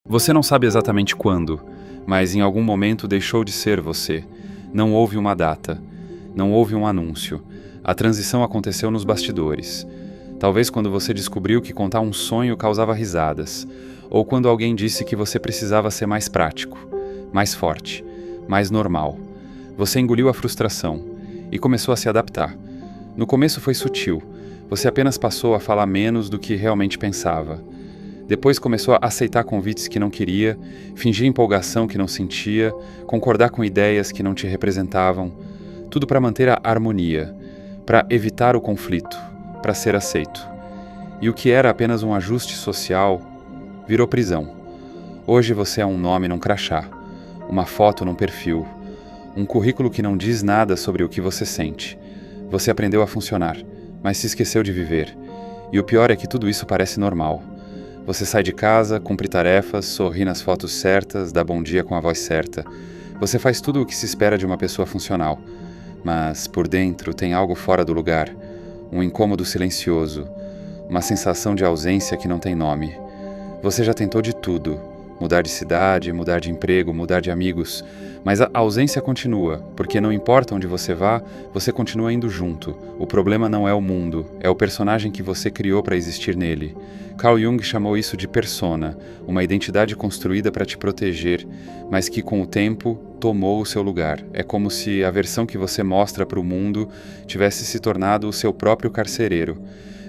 Você não sabe exatamente quando, mas em algum momento deixou de ser você. Não houve uma data, não houve um anúncio. A transição aconteceu nos bastidores. Talvez quando você descobriu que contar um sonho causava risadas, ou quando alguém disse que você precisava ser mais prático, mais forte, mais normal. Você engoliu a frustração e começou a se adaptar. No começo foi sutil, você apenas passou a falar menos do que realmente pensava. Depois começou a aceitar convites que não queria, fingir empolgação que não sentia, concordar com ideias que não te representavam. Tudo para manter a harmonia, para evitar o conflito, para ser aceito. E o que era apenas um ajuste social virou prisão. Hoje você é um nome num crachá, uma foto num perfil, um currículo que não diz nada sobre o que você sente. Você aprendeu a funcionar, mas se esqueceu de viver. E o pior é que tudo isso parece normal. Você sai de casa, cumpre tarefas, sorri nas fotos certas, dá bom dia com a voz certa. Você faz tudo o que se espera de uma pessoa funcional. Mas, por dentro, tem algo fora do lugar. Um incômodo silencioso. Uma sensação de ausência que não tem nome. Você já tentou de tudo. Mudar de cidade, mudar de emprego, mudar de amigos. Mas a ausência continua, porque não importa onde você vá, você continua indo junto. O problema não é o mundo, é o personagem que você criou para existir nele. Carl Jung chamou isso de persona, uma identidade construída para te proteger, mas que com o tempo tomou o seu lugar. É como se a versão que você mostra para o mundo tivesse se tornado o seu próprio carcereiro.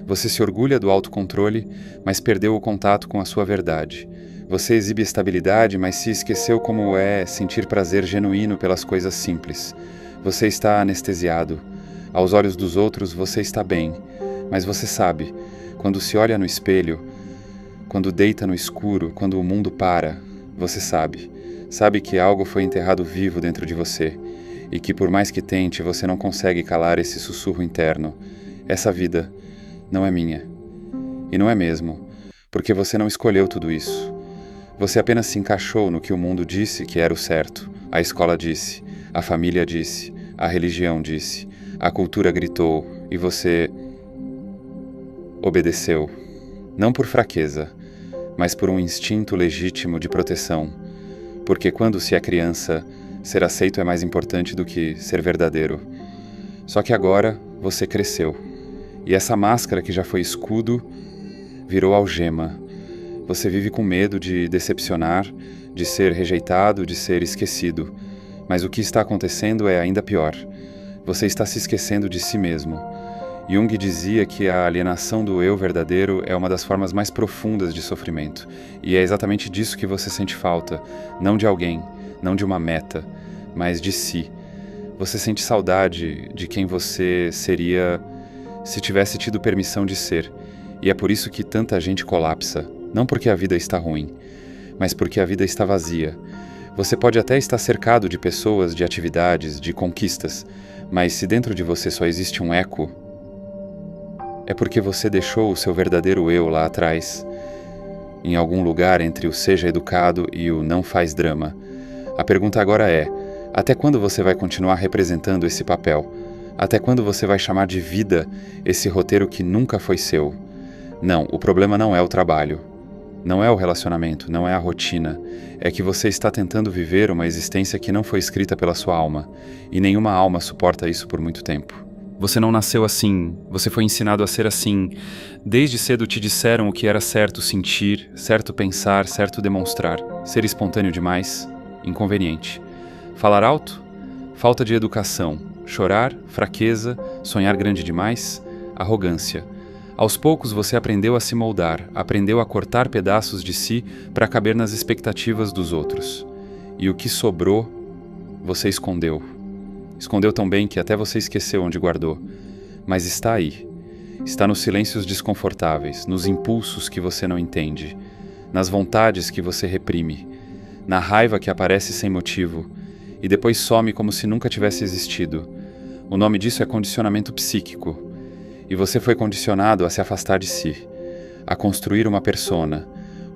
Você se orgulha do autocontrole, mas perdeu o contato com a sua verdade. Você exibe estabilidade, mas se esqueceu como é sentir prazer genuíno pelas coisas simples. Você está anestesiado. Aos olhos dos outros, você está bem. Mas você sabe, quando se olha no espelho, quando deita no escuro, quando o mundo para, você sabe. Sabe que algo foi enterrado vivo dentro de você. E que por mais que tente, você não consegue calar esse sussurro interno. Essa vida não é minha. E não é mesmo, porque você não escolheu tudo isso. Você apenas se encaixou no que o mundo disse que era o certo. A escola disse, a família disse, a religião disse, a cultura gritou e você obedeceu. Não por fraqueza, mas por um instinto legítimo de proteção. Porque quando se é criança, ser aceito é mais importante do que ser verdadeiro. Só que agora você cresceu. E essa máscara que já foi escudo virou algema. Você vive com medo de decepcionar, de ser rejeitado, de ser esquecido. Mas o que está acontecendo é ainda pior. Você está se esquecendo de si mesmo. Jung dizia que a alienação do eu verdadeiro é uma das formas mais profundas de sofrimento. E é exatamente disso que você sente falta. Não de alguém, não de uma meta, mas de si. Você sente saudade de quem você seria se tivesse tido permissão de ser. E é por isso que tanta gente colapsa. Não porque a vida está ruim, mas porque a vida está vazia. Você pode até estar cercado de pessoas, de atividades, de conquistas, mas se dentro de você só existe um eco, é porque você deixou o seu verdadeiro eu lá atrás, em algum lugar entre o seja educado e o não faz drama. A pergunta agora é, até quando você vai continuar representando esse papel? Até quando você vai chamar de vida esse roteiro que nunca foi seu? Não, o problema não é o trabalho. Não é o relacionamento, não é a rotina. É que você está tentando viver uma existência que não foi escrita pela sua alma. E nenhuma alma suporta isso por muito tempo. Você não nasceu assim, você foi ensinado a ser assim. Desde cedo te disseram o que era certo sentir, certo pensar, certo demonstrar. Ser espontâneo demais? Inconveniente. Falar alto? Falta de educação. Chorar? Fraqueza? Sonhar grande demais? Arrogância. Aos poucos você aprendeu a se moldar, aprendeu a cortar pedaços de si para caber nas expectativas dos outros. E o que sobrou, você escondeu. Escondeu tão bem que até você esqueceu onde guardou. Mas está aí. Está nos silêncios desconfortáveis, nos impulsos que você não entende, nas vontades que você reprime, na raiva que aparece sem motivo e depois some como se nunca tivesse existido. O nome disso é condicionamento psíquico. E você foi condicionado a se afastar de si, a construir uma persona,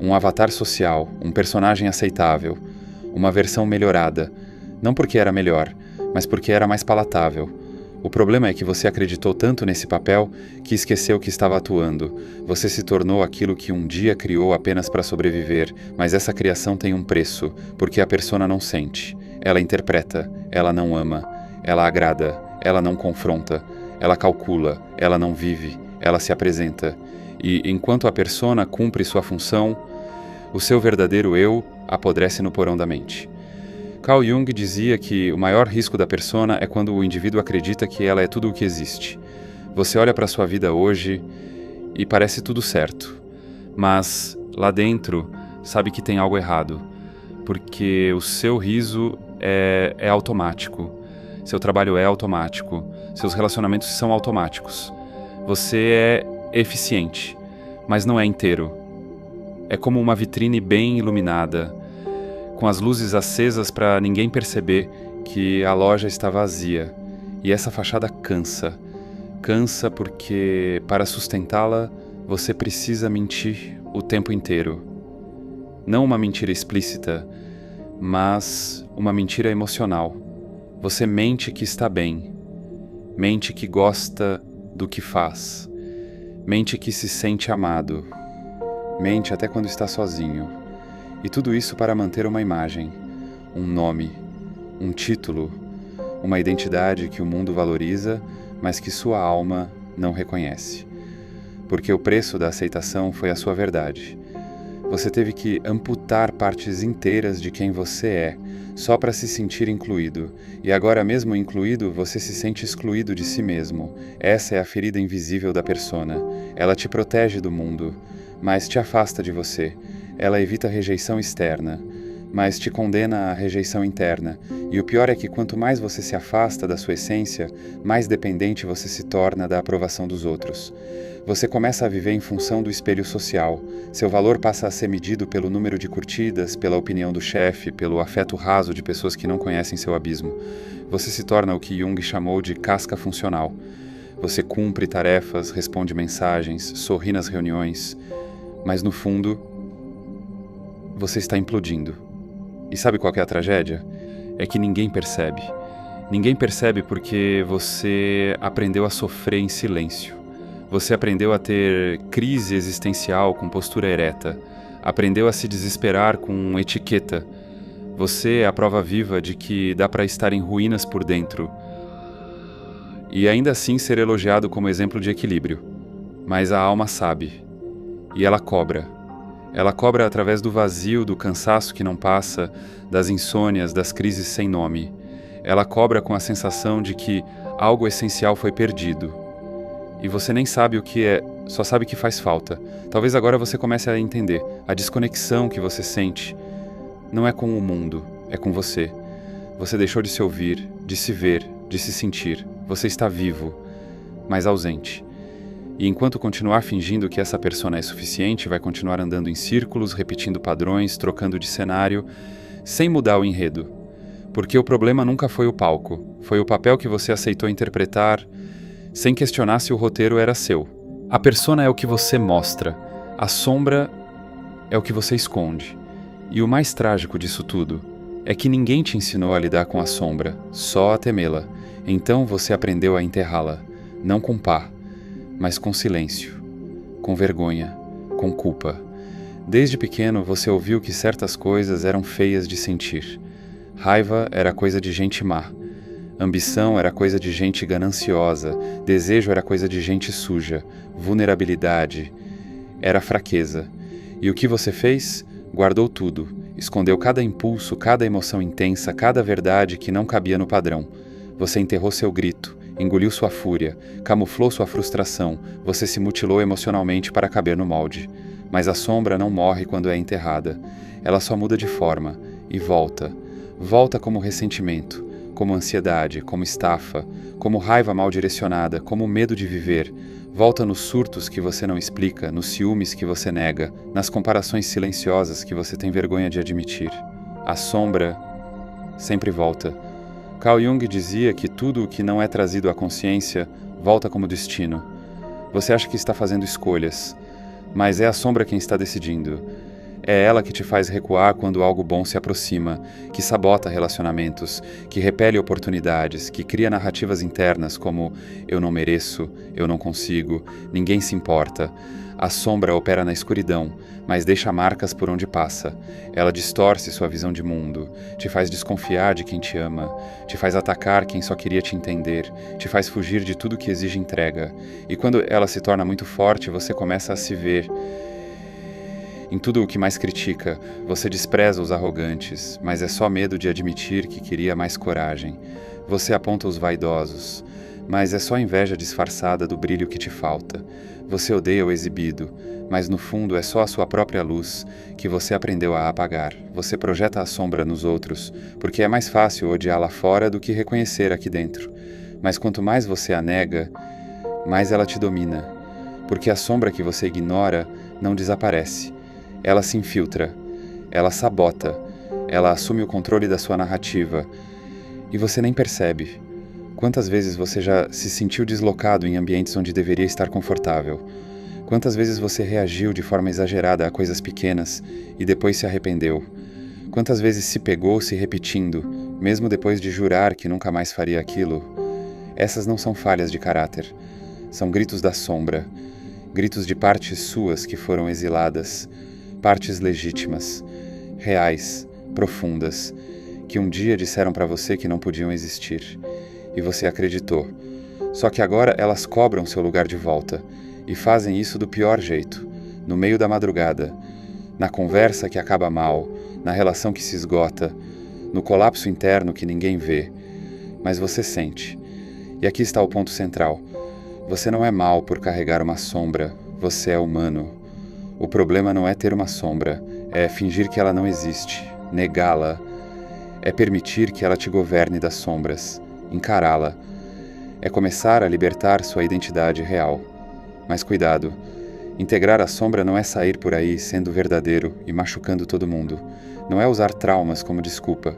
um avatar social, um personagem aceitável, uma versão melhorada, não porque era melhor, mas porque era mais palatável, O problema é que você acreditou tanto nesse papel que esqueceu que estava atuando. Você se tornou aquilo que um dia criou apenas para sobreviver, mas essa criação tem um preço, porque a persona não sente. Ela interpreta, ela não ama, ela agrada, ela não confronta, ela calcula, ela não vive, ela se apresenta. E, enquanto a persona cumpre sua função, o seu verdadeiro eu apodrece no porão da mente. Carl Jung dizia que o maior risco da persona é quando o indivíduo acredita que ela é tudo o que existe. Você olha para sua vida hoje e parece tudo certo, mas lá dentro sabe que tem algo errado, porque o seu riso é automático, seu trabalho é automático, seus relacionamentos são automáticos. Você é eficiente, mas não é inteiro. É como uma vitrine bem iluminada, com as luzes acesas para ninguém perceber que a loja está vazia. E essa fachada cansa. Cansa porque, para sustentá-la, você precisa mentir o tempo inteiro. Não uma mentira explícita, mas uma mentira emocional. Você mente que está bem. Mente que gosta do que faz. Mente que se sente amado. Mente até quando está sozinho. E tudo isso para manter uma imagem, um nome, um título, uma identidade que o mundo valoriza, mas que sua alma não reconhece. Porque o preço da aceitação foi a sua verdade. Você teve que amputar partes inteiras de quem você é, só para se sentir incluído. E agora, mesmo incluído, você se sente excluído de si mesmo. Essa é a ferida invisível da persona. Ela te protege do mundo, mas te afasta de você. Ela evita a rejeição externa, mas te condena à rejeição interna. E o pior é que quanto mais você se afasta da sua essência, mais dependente você se torna da aprovação dos outros. Você começa a viver em função do espelho social. Seu valor passa a ser medido pelo número de curtidas, pela opinião do chefe, pelo afeto raso de pessoas que não conhecem seu abismo. Você se torna o que Jung chamou de casca funcional. Você cumpre tarefas, responde mensagens, sorri nas reuniões, mas no fundo, você está implodindo. E sabe qual que é a tragédia? É que ninguém percebe. Ninguém percebe porque você aprendeu a sofrer em silêncio. Você aprendeu a ter crise existencial com postura ereta. Aprendeu a se desesperar com etiqueta. Você é a prova viva de que dá para estar em ruínas por dentro e ainda assim ser elogiado como exemplo de equilíbrio. Mas a alma sabe. E ela cobra. Ela cobra através do vazio, do cansaço que não passa, das insônias, das crises sem nome. Ela cobra com a sensação de que algo essencial foi perdido. E você nem sabe o que é, só sabe que faz falta. Talvez agora você comece a entender. A desconexão que você sente não é com o mundo, é com você. Você deixou de se ouvir, de se ver, de se sentir. Você está vivo, mas ausente. E enquanto continuar fingindo que essa persona é suficiente, vai continuar andando em círculos, repetindo padrões, trocando de cenário, sem mudar o enredo. Porque o problema nunca foi o palco, foi o papel que você aceitou interpretar, sem questionar se o roteiro era seu. A persona é o que você mostra, a sombra é o que você esconde. E o mais trágico disso tudo é que ninguém te ensinou a lidar com a sombra, só a temê-la. Então você aprendeu a enterrá-la, não com pá, mas com silêncio, com vergonha, com culpa. Desde pequeno você ouviu que certas coisas eram feias de sentir. Raiva era coisa de gente má. Ambição era coisa de gente gananciosa. Desejo era coisa de gente suja. Vulnerabilidade era fraqueza. E o que você fez? Guardou tudo. Escondeu cada impulso, cada emoção intensa, cada verdade que não cabia no padrão. Você enterrou seu grito. Engoliu sua fúria, camuflou sua frustração, você se mutilou emocionalmente para caber no molde. Mas a sombra não morre quando é enterrada. Ela só muda de forma e volta. Volta como ressentimento, como ansiedade, como estafa, como raiva mal direcionada, como medo de viver. Volta nos surtos que você não explica, nos ciúmes que você nega, nas comparações silenciosas que você tem vergonha de admitir. A sombra sempre volta. Carl Jung dizia que tudo o que não é trazido à consciência volta como destino. Você acha que está fazendo escolhas, mas é a sombra quem está decidindo. É ela que te faz recuar quando algo bom se aproxima, que sabota relacionamentos, que repele oportunidades, que cria narrativas internas como eu não mereço, eu não consigo, ninguém se importa. A sombra opera na escuridão, mas deixa marcas por onde passa. Ela distorce sua visão de mundo, te faz desconfiar de quem te ama, te faz atacar quem só queria te entender, te faz fugir de tudo que exige entrega. E quando ela se torna muito forte, você começa a se ver em tudo o que mais critica. Você despreza os arrogantes, mas é só medo de admitir que queria mais coragem. Você aponta os vaidosos, mas é só inveja disfarçada do brilho que te falta. Você odeia o exibido, mas no fundo é só a sua própria luz que você aprendeu a apagar. Você projeta a sombra nos outros, porque é mais fácil odiar lá fora do que reconhecer aqui dentro. Mas quanto mais você a nega, mais ela te domina, porque a sombra que você ignora não desaparece. Ela se infiltra, ela sabota, ela assume o controle da sua narrativa e você nem percebe. Quantas vezes você já se sentiu deslocado em ambientes onde deveria estar confortável? Quantas vezes você reagiu de forma exagerada a coisas pequenas e depois se arrependeu? Quantas vezes se pegou se repetindo, mesmo depois de jurar que nunca mais faria aquilo? Essas não são falhas de caráter, são gritos da sombra, gritos de partes suas que foram exiladas, partes legítimas, reais, profundas, que um dia disseram para você que não podiam existir, e você acreditou. Só que agora elas cobram seu lugar de volta, e fazem isso do pior jeito, no meio da madrugada, na conversa que acaba mal, na relação que se esgota, no colapso interno que ninguém vê, mas você sente. E aqui está o ponto central. Você não é mau por carregar uma sombra, você é humano. O problema não é ter uma sombra, é fingir que ela não existe, negá-la, é permitir que ela te governe das sombras, encará-la, é começar a libertar sua identidade real. Mas cuidado, integrar a sombra não é sair por aí sendo verdadeiro e machucando todo mundo, não é usar traumas como desculpa,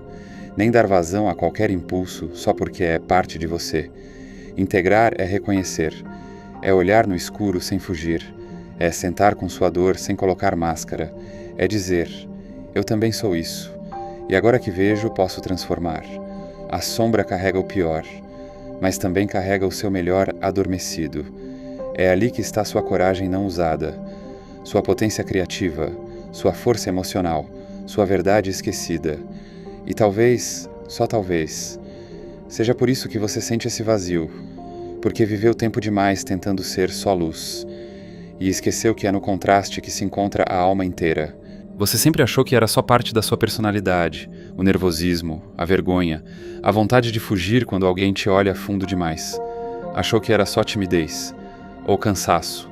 nem dar vazão a qualquer impulso só porque é parte de você. Integrar é reconhecer, é olhar no escuro sem fugir, é sentar com sua dor sem colocar máscara, é dizer, eu também sou isso, e agora que vejo posso transformar. A sombra carrega o pior, mas também carrega o seu melhor adormecido. É ali que está sua coragem não usada, sua potência criativa, sua força emocional, sua verdade esquecida. E talvez, só talvez, seja por isso que você sente esse vazio, porque viveu tempo demais tentando ser só luz, e esqueceu que é no contraste que se encontra a alma inteira. Você sempre achou que era só parte da sua personalidade, o nervosismo, a vergonha, a vontade de fugir quando alguém te olha fundo demais. Achou que era só timidez, ou cansaço,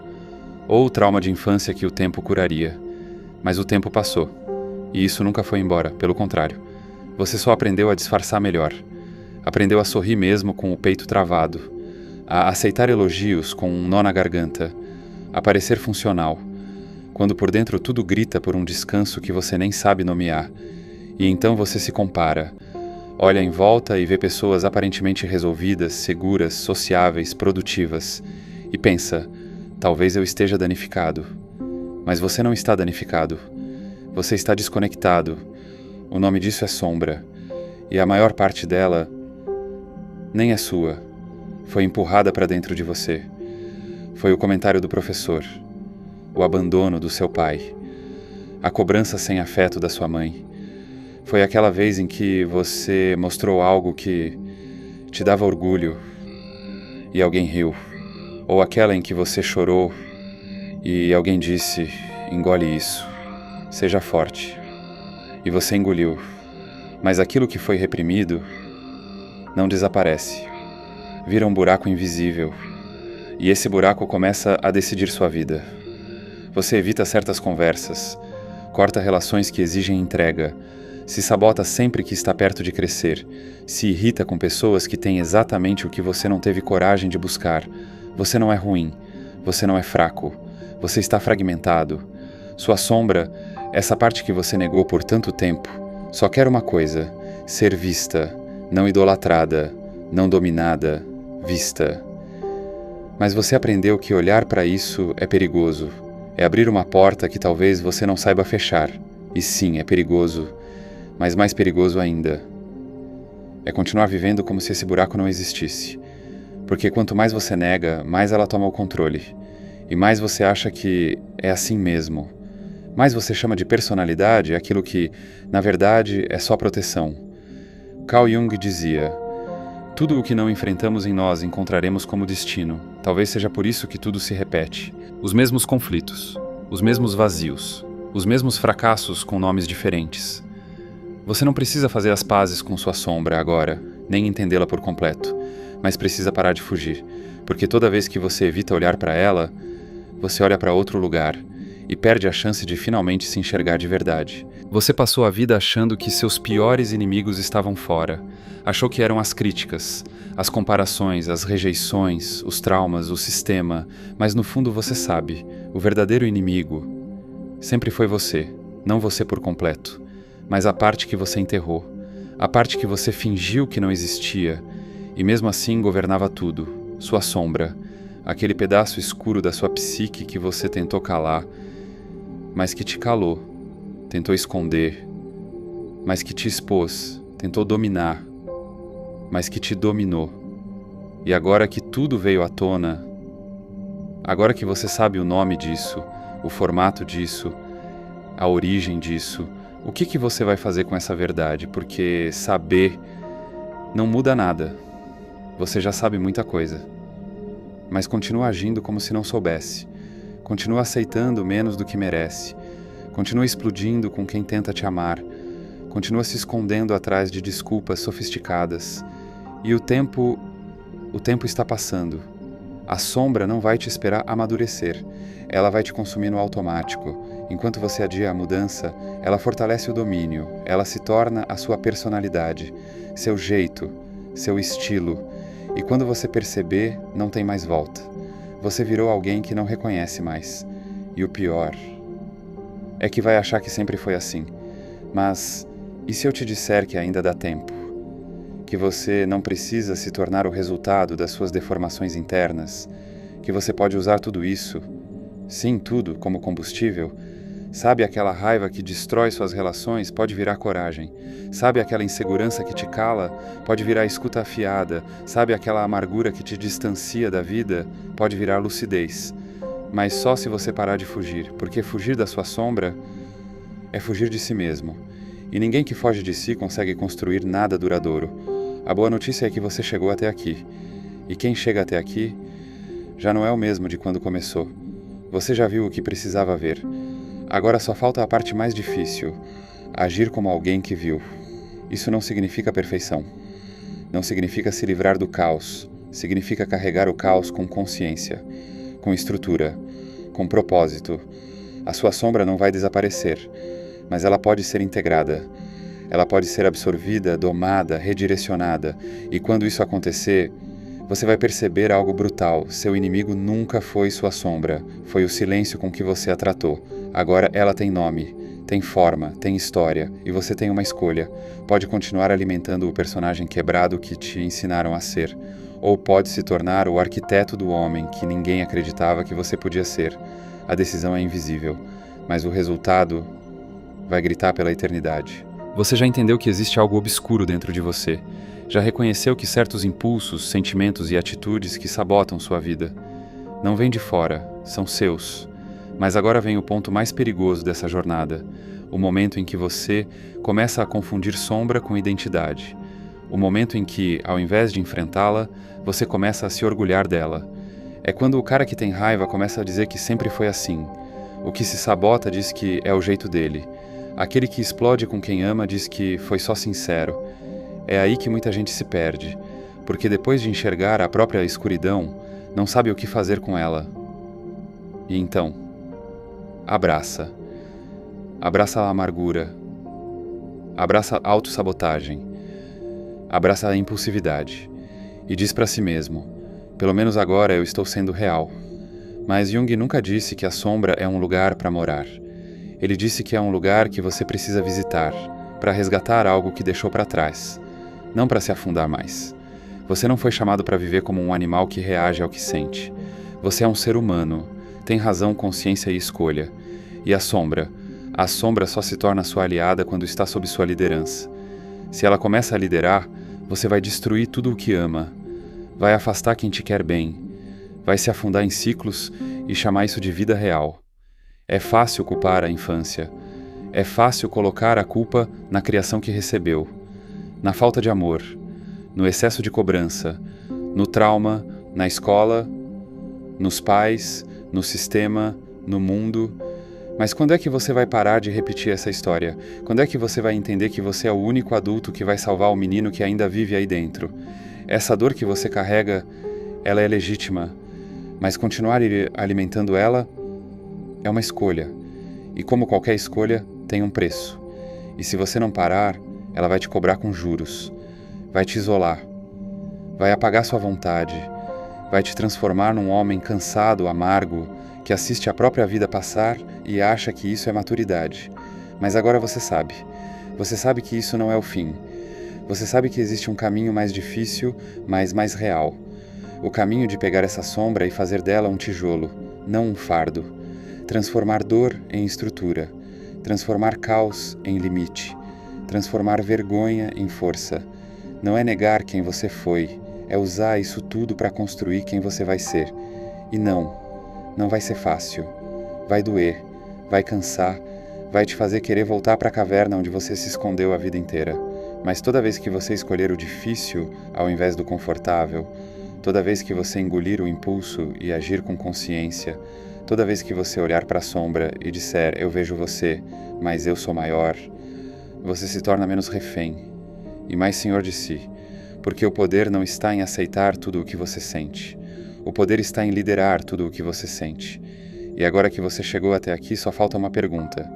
ou trauma de infância que o tempo curaria. Mas o tempo passou, e isso nunca foi embora, pelo contrário. Você só aprendeu a disfarçar melhor. Aprendeu a sorrir mesmo com o peito travado, a aceitar elogios com um nó na garganta, a parecer funcional, quando por dentro tudo grita por um descanso que você nem sabe nomear, e então você se compara, olha em volta e vê pessoas aparentemente resolvidas, seguras, sociáveis, produtivas, e pensa, talvez eu esteja danificado. Mas você não está danificado, você está desconectado, o nome disso é sombra, e a maior parte dela nem é sua, foi empurrada para dentro de você. Foi o comentário do professor, o abandono do seu pai, a cobrança sem afeto da sua mãe. Foi aquela vez em que você mostrou algo que te dava orgulho e alguém riu. Ou aquela em que você chorou e alguém disse, engole isso, seja forte. E você engoliu. Mas aquilo que foi reprimido não desaparece. Vira um buraco invisível. E esse buraco começa a decidir sua vida. Você evita certas conversas, corta relações que exigem entrega, se sabota sempre que está perto de crescer, se irrita com pessoas que têm exatamente o que você não teve coragem de buscar. Você não é ruim, você não é fraco, você está fragmentado. Sua sombra, essa parte que você negou por tanto tempo, só quer uma coisa: ser vista, não idolatrada, não dominada, vista. Mas você aprendeu que olhar para isso é perigoso, é abrir uma porta que talvez você não saiba fechar. E sim, é perigoso, mas mais perigoso ainda é continuar vivendo como se esse buraco não existisse. Porque quanto mais você nega, mais ela toma o controle. E mais você acha que é assim mesmo. Mais você chama de personalidade aquilo que, na verdade, é só proteção. Carl Jung dizia: tudo o que não enfrentamos em nós encontraremos como destino. Talvez seja por isso que tudo se repete. Os mesmos conflitos, os mesmos vazios, os mesmos fracassos com nomes diferentes. Você não precisa fazer as pazes com sua sombra agora, nem entendê-la por completo, mas precisa parar de fugir, porque toda vez que você evita olhar para ela, você olha para outro lugar e perde a chance de finalmente se enxergar de verdade. Você passou a vida achando que seus piores inimigos estavam fora. Achou que eram as críticas, as comparações, as rejeições, os traumas, o sistema, mas no fundo você sabe, o verdadeiro inimigo sempre foi você, não você por completo, mas a parte que você enterrou, a parte que você fingiu que não existia e mesmo assim governava tudo, sua sombra, aquele pedaço escuro da sua psique que você tentou calar, mas que te calou, tentou esconder, mas que te expôs, tentou dominar, mas que te dominou. E agora que tudo veio à tona, agora que você sabe o nome disso, o formato disso, a origem disso, o que você vai fazer com essa verdade? Porque saber não muda nada. Você já sabe muita coisa. Mas continua agindo como se não soubesse. Continua aceitando menos do que merece. Continua explodindo com quem tenta te amar. Continua se escondendo atrás de desculpas sofisticadas. E o tempo está passando. A sombra não vai te esperar amadurecer. Ela vai te consumir no automático. Enquanto você adia a mudança, ela fortalece o domínio. Ela se torna a sua personalidade, seu jeito, seu estilo. E quando você perceber, não tem mais volta. Você virou alguém que não reconhece mais. E o pior é que vai achar que sempre foi assim. Mas e se eu te disser que ainda dá tempo? Que você não precisa se tornar o resultado das suas deformações internas? Que você pode usar tudo isso, sim, tudo, como combustível? Sabe aquela raiva que destrói suas relações pode virar coragem. Sabe aquela insegurança que te cala pode virar escuta afiada. Sabe aquela amargura que te distancia da vida pode virar lucidez. Mas só se você parar de fugir, porque fugir da sua sombra é fugir de si mesmo. E ninguém que foge de si consegue construir nada duradouro. A boa notícia é que você chegou até aqui. E quem chega até aqui já não é o mesmo de quando começou. Você já viu o que precisava ver. Agora só falta a parte mais difícil, agir como alguém que viu. Isso não significa perfeição. Não significa se livrar do caos. Significa carregar o caos com consciência, com estrutura, com propósito. A sua sombra não vai desaparecer, mas ela pode ser integrada. Ela pode ser absorvida, domada, redirecionada. E quando isso acontecer, você vai perceber algo brutal. Seu inimigo nunca foi sua sombra. Foi o silêncio com que você a tratou. Agora ela tem nome, tem forma, tem história, e você tem uma escolha. Pode continuar alimentando o personagem quebrado que te ensinaram a ser, ou pode se tornar o arquiteto do homem que ninguém acreditava que você podia ser. A decisão é invisível, mas o resultado vai gritar pela eternidade. Você já entendeu que existe algo obscuro dentro de você. Já reconheceu que certos impulsos, sentimentos e atitudes que sabotam sua vida não vêm de fora, são seus. Mas agora vem o ponto mais perigoso dessa jornada, o momento em que você começa a confundir sombra com identidade. O momento em que, ao invés de enfrentá-la, você começa a se orgulhar dela. É quando o cara que tem raiva começa a dizer que sempre foi assim. O que se sabota diz que é o jeito dele. Aquele que explode com quem ama diz que foi só sincero. É aí que muita gente se perde, porque depois de enxergar a própria escuridão, não sabe o que fazer com ela. E então, abraça. Abraça a amargura. Abraça a autossabotagem. Abraça a impulsividade. E diz para si mesmo, pelo menos agora eu estou sendo real. Mas Jung nunca disse que a sombra é um lugar para morar. Ele disse que é um lugar que você precisa visitar, para resgatar algo que deixou para trás, não para se afundar mais. Você não foi chamado para viver como um animal que reage ao que sente. Você é um ser humano, tem razão, consciência e escolha. E a sombra? A sombra só se torna sua aliada quando está sob sua liderança. Se ela começa a liderar, você vai destruir tudo o que ama, vai afastar quem te quer bem, vai se afundar em ciclos e chamar isso de vida real. É fácil culpar a infância. É fácil colocar a culpa na criação que recebeu, na falta de amor, no excesso de cobrança, no trauma, na escola, nos pais, no sistema, no mundo. Mas quando é que você vai parar de repetir essa história? Quando é que você vai entender que você é o único adulto que vai salvar o menino que ainda vive aí dentro? Essa dor que você carrega, ela é legítima, mas continuar alimentando ela é uma escolha. E como qualquer escolha, tem um preço. E se você não parar, ela vai te cobrar com juros, vai te isolar, vai apagar sua vontade, vai te transformar num homem cansado, amargo, que assiste a própria vida passar e acha que isso é maturidade. Mas agora você sabe que isso não é o fim. Você sabe que existe um caminho mais difícil, mas mais real. O caminho de pegar essa sombra e fazer dela um tijolo, não um fardo. Transformar dor em estrutura. Transformar caos em limite. Transformar vergonha em força. Não é negar quem você foi, é usar isso tudo para construir quem você vai ser. E não vai ser fácil. Vai doer, vai cansar, vai te fazer querer voltar para a caverna onde você se escondeu a vida inteira. Mas toda vez que você escolher o difícil ao invés do confortável, toda vez que você engolir o impulso e agir com consciência, toda vez que você olhar para a sombra e disser eu vejo você, mas eu sou maior, você se torna menos refém e mais senhor de si, porque o poder não está em aceitar tudo o que você sente. O poder está em liderar tudo o que você sente. E agora que você chegou até aqui, só falta uma pergunta.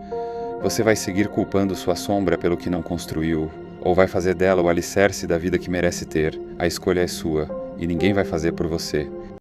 Você vai seguir culpando sua sombra pelo que não construiu? Ou vai fazer dela o alicerce da vida que merece ter? A escolha é sua, e ninguém vai fazer por você.